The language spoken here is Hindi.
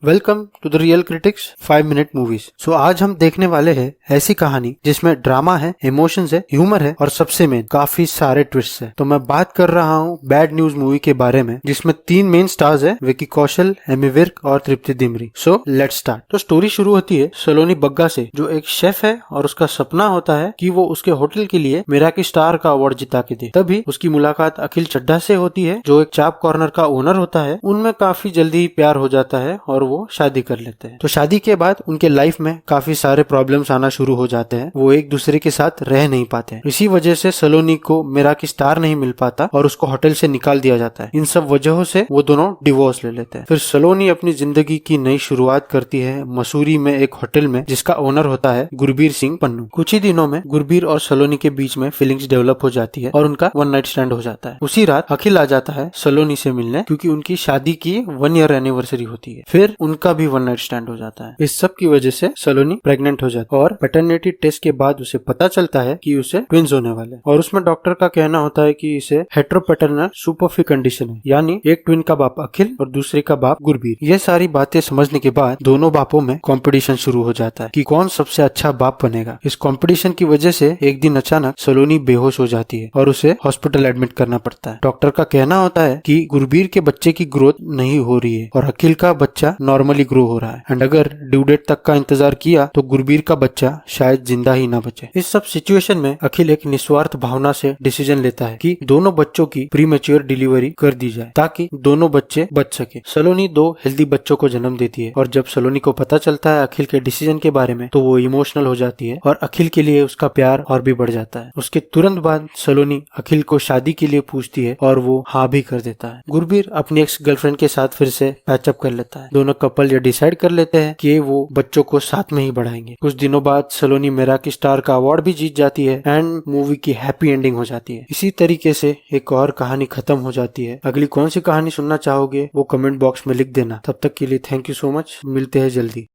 Welcome to the real critics 5 minute movies. So आज हम देखने वाले हैं ऐसी कहानी जिसमें ड्रामा है, इमोशंस है, ह्यूमर है और सबसे मेन काफी सारे ट्विस्ट है। तो मैं बात कर रहा हूँ बैड न्यूज मूवी के बारे में, जिसमें 3 मेन स्टार्स है, विकी कौशल, एमी विर्क और Tripti Dimri. So let's start. तो स्टोरी शुरू होती है सलोनी बग्गा से, जो एक शेफ है और उसका सपना होता है कि वो उसके होटल के लिए मिराकी स्टार का अवार्ड जिता के दे। तभी उसकी मुलाकात अखिल चड्ढा से होती है, जो एक चाप कॉर्नर का ओनर होता है। उनमें काफी जल्दी प्यार हो जाता है और वो शादी कर लेते हैं। तो शादी के बाद उनके लाइफ में काफी सारे प्रॉब्लम्स आना शुरू हो जाते हैं। वो एक दूसरे के साथ रह नहीं पाते। इसी वजह से सलोनी को मिराकी स्टार नहीं मिल पाता और उसको होटल से निकाल दिया जाता है। इन सब वजहों से वो दोनों डिवोर्स ले लेते हैं। फिर सलोनी अपनी जिंदगी की नई शुरुआत करती है मसूरी में एक होटल में, जिसका ओनर होता है गुरबीर सिंह पन्नू। कुछ ही दिनों में गुरबीर और सलोनी के बीच में फीलिंग्स डेवलप हो जाती है और उनका 1 नाइट स्टैंड हो जाता है। उसी रात अखिल आ जाता है सलोनी से मिलने, क्योंकि उनकी शादी की 1 ईयर एनिवर्सरी होती है। फिर उनका भी 1 नाइट स्टैंड हो जाता है। इस सब की वजह से सलोनी प्रेग्नेंट हो जाती है और पैटर्निटी टेस्ट के बाद उसे पता चलता है कि उसे ट्विंस होने वाले। और उसमें डॉक्टर का कहना होता है कि इसे हेट्रोपैटर्नल सुपरफी कंडीशन है, यानी एक ट्विन का बाप अखिल और दूसरे का बाप गुरबीर। ये सारी बातें समझने के बाद दोनों बापों में कंपटीशन शुरू हो जाता है कि कौन सबसे अच्छा बाप बनेगा। इस कंपटीशन की वजह से एक दिन अचानक सलोनी बेहोश हो जाती है और उसे हॉस्पिटल एडमिट करना पड़ता है। डॉक्टर का कहना होता है कि गुरबीर के बच्चे की ग्रोथ नहीं हो रही है और अखिल का बच्चा नॉर्मली ग्रो हो रहा है, एंड अगर ड्यू डेट तक का इंतजार किया तो गुरबीर का बच्चा शायद जिंदा ही ना बचे। इस सब सिचुएशन में अखिल एक निस्वार्थ भावना से डिसीजन लेता है कि दोनों बच्चों की प्रीमेच्योर डिलीवरी कर दी जाए ताकि दोनों बच्चे बच सके। सलोनी 2 हेल्दी बच्चों को जन्म देती है और जब सलोनी को पता चलता है अखिल के डिसीजन के बारे में, तो वो इमोशनल हो जाती है और अखिल के लिए उसका प्यार और भी बढ़ जाता है। उसके तुरंत बाद सलोनी अखिल को शादी के लिए पूछती है और वो हाँ भी कर देता है। गुरबीर अपनी एक्स गर्लफ्रेंड के साथ फिर से पैचअप कर लेता है। दोनों कपल ये डिसाइड कर लेते हैं कि वो बच्चों को साथ में ही बढ़ाएंगे। कुछ दिनों बाद सलोनी मिराकी स्टार का अवार्ड भी जीत जाती है एंड मूवी की हैप्पी एंडिंग हो जाती है। इसी तरीके से एक और कहानी खत्म हो जाती है। अगली कौन सी कहानी सुनना चाहोगे वो कमेंट बॉक्स में लिख देना। तब तक के लिए थैंक यू सो मच। मिलते हैं जल्दी।